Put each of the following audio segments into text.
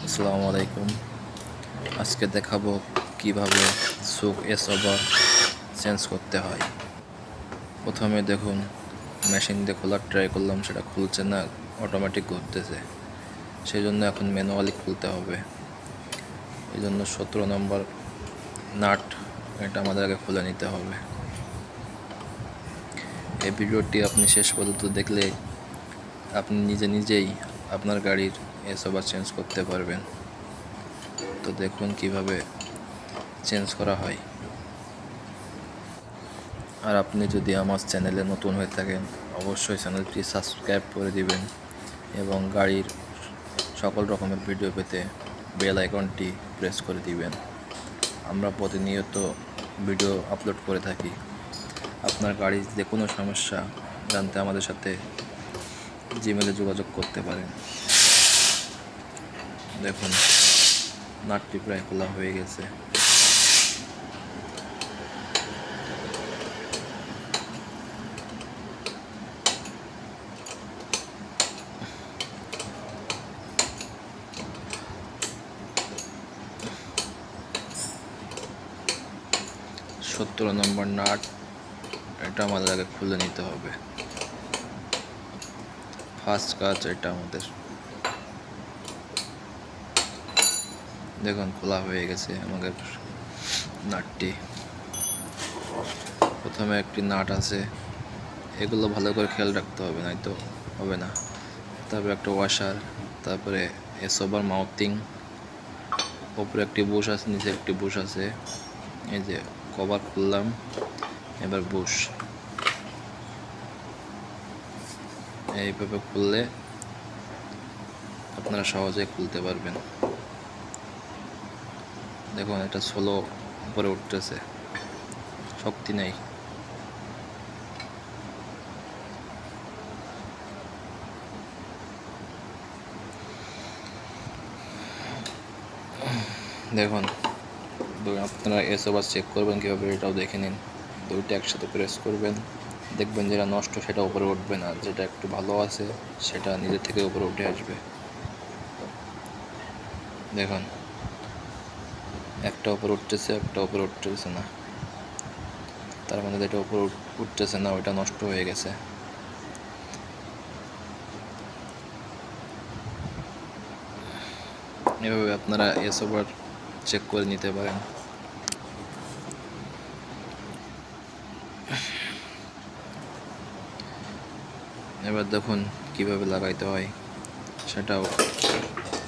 আসসালামু আলাইকুম। আজকে দেখাবো কিভাবে সুক এস ওভার চেঞ্জ করতে হয়। প্রথমে দেখুন মেশিন দিয়ে খোলার ট্রাই করলাম, সেটা খুলছে না, অটোমেটিক ঘুরতেছে। সেই জন্য এখন ম্যানুয়ালি খুলতে হবে। এই জন্য 17 নম্বর নাট এটা আমাদের আগে খুলে নিতে হবে। এই ভিডিওটি আপনি শেষ পর্যন্ত দেখলে আপনি নিজেই আপনার গাড়ির এস ওভার চেঞ্জ করতে পারবেন। তো দেখুন কিভাবে চেঞ্জ করা হয়। আর আপনি যদি আমার চ্যানেলে নতুন হয়ে থাকেন অবশ্যই চ্যানেলটি সাবস্ক্রাইব করে দিবেন এবং গাড়ির সকল রকমের ভিডিও পেতে বেল আইকনটি প্রেস করে দিবেন। আমরা প্রতিনিয়ত ভিডিও আপলোড করে থাকি। আপনার গাড়ির যে কোনো সমস্যা জানতে আমাদের সাথে জিমেলে যোগাযোগ করতে পারেন। দেখুন নাটটি প্রায় খোলা হয়ে গেছে। সতেরো নম্বর নাট এটা আমাদের আগে খুলে নিতে হবে। ফার্স্ট কাজ এটা আমাদের। দেখুন খোলা হয়ে গেছে আমাদের নাটটি। প্রথমে একটি নাট আছে, এগুলো ভালো করে খেয়াল রাখতে হবে, নয়তো হবে না। তারপরে একটা ওয়াশার, তারপরে এস ওভার মাউথিং, উপরে একটি বুশ আছে, নিচে একটি বুশ আছে। এই যে কভার খুললাম, এবার বুশ এইভাবে খুললে আপনারা সহজে খুলতে পারবেন। দেখুন এটা স্লো উপরে উঠতেছে, শক্তি নেই। দেখুন আপনারা এস ওভার চেক করবেন কীভাবে এটাও দেখে নিন। দুইটা একসাথে প্রেস করবেন, দেখবেন যেটা নষ্ট সেটা উপরে উঠবে না, যেটা একটু ভালো আছে সেটা নিজে থেকে উপরে উঠে আসবে। দেখুন একটা উপরে উঠতেছে, একটা উপরে উঠতেছে না, তার মানে যেটা উপরে উঠতেছে না ওইটা নষ্ট হয়ে গেছে। এভাবে আপনারা এস ওভার চেক করে নিতে পারেন। এবার দেখুন কিভাবে লাগাইতে হয় সেটাও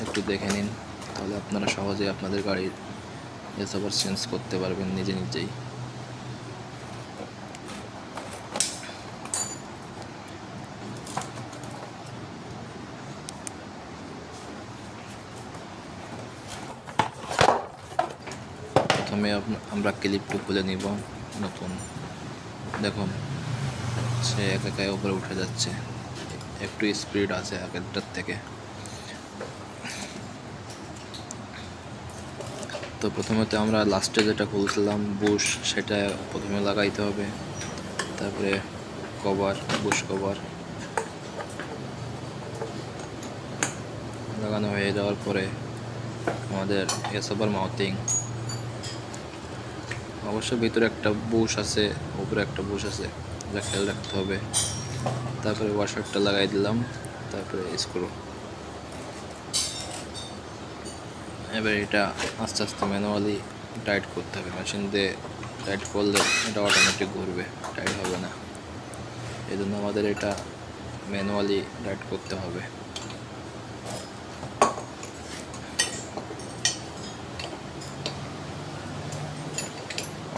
একটু দেখে নিন, তাহলে আপনারা সহজেই আপনাদের গাড়ির এস ওভার চেঞ্জ করতে পারবেন নিজেই। প্রথমে আমরা ক্লিপটি খুলে নিব নতুন। দেখুন সে একাই উপরে উঠে যাচ্ছে, একটু স্পিড আছে আগেরটার থেকে। তো প্রথমে আমরা লাস্টে যেটা খুলছিলাম বুশ, সেটা প্রথমে লাগাইতে হবে। তারপরে কভার, বুশ কভার লাগানো হয়ে যাওয়ার পরে আমাদের এস ওভার মাউথিং, অবশ্যই ভিতরে একটা বুশ আছে, উপরে একটা বুশ আছে, যা খেয়াল রাখতে হবে। তারপরে ওয়াশারটা লাগাই দিলাম, তারপরে স্ক্রু। এবার এটা আস্তে আস্তে ম্যানুয়ালি টাইট করতে হবে। মেশিন দিয়ে টাইট করলে এটা অটোমেটিক ঘুরবে, টাইট হবে না। এই জন্য আমাদের এটা ম্যানুয়ালি টাইট করতে হবে।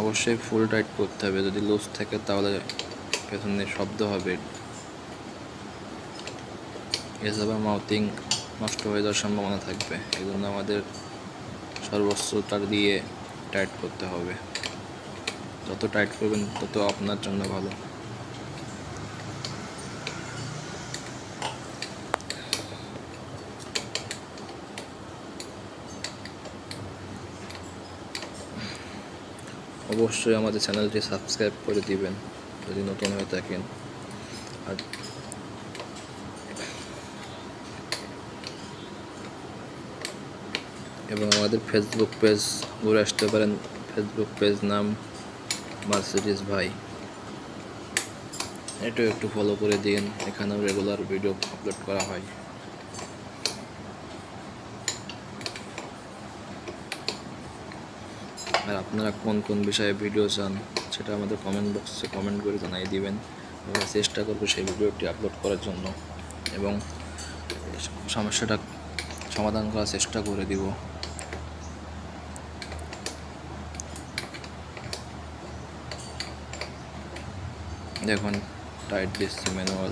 অবশ্যই ফুল টাইট করতে হবে, যদি লুজ থাকে তাহলে পেছনে শব্দ হবে। এস ওভার মাউথিং নষ্ট হয়ে যাওয়ার সম্ভাবনা থাকবে, এই জন্য আমাদের সর্বোচ্চটা দিয়ে টাইট করতে হবে। যত টাইট করবেন তত আপনার জন্য ভালো। অবশ্যই আমাদের চ্যানেলটি সাবস্ক্রাইব করে দিবেন যদি নতুন হয়ে থাকেন। আর এবং আমাদের ফেসবুক পেজ ঘুরে আসতে পারেন। ফেসবুক পেজ নাম মার্সিডিজ ভাই, এটাও একটু ফলো করে দিন। এখানেও রেগুলার ভিডিও আপলোড করা হয়। আর আপনারা কোন কোন বিষয়ে ভিডিও চান সেটা আমাদের কমেন্ট বক্সে কমেন্ট করে জানিয়ে দিবেন। আমরা চেষ্টা করব সেই ভিডিওটি আপলোড করার জন্য এবং সমস্যাটা সমাধান করার চেষ্টা করে দিব। দেখুন টাইট দিচ্ছি ম্যানুয়াল।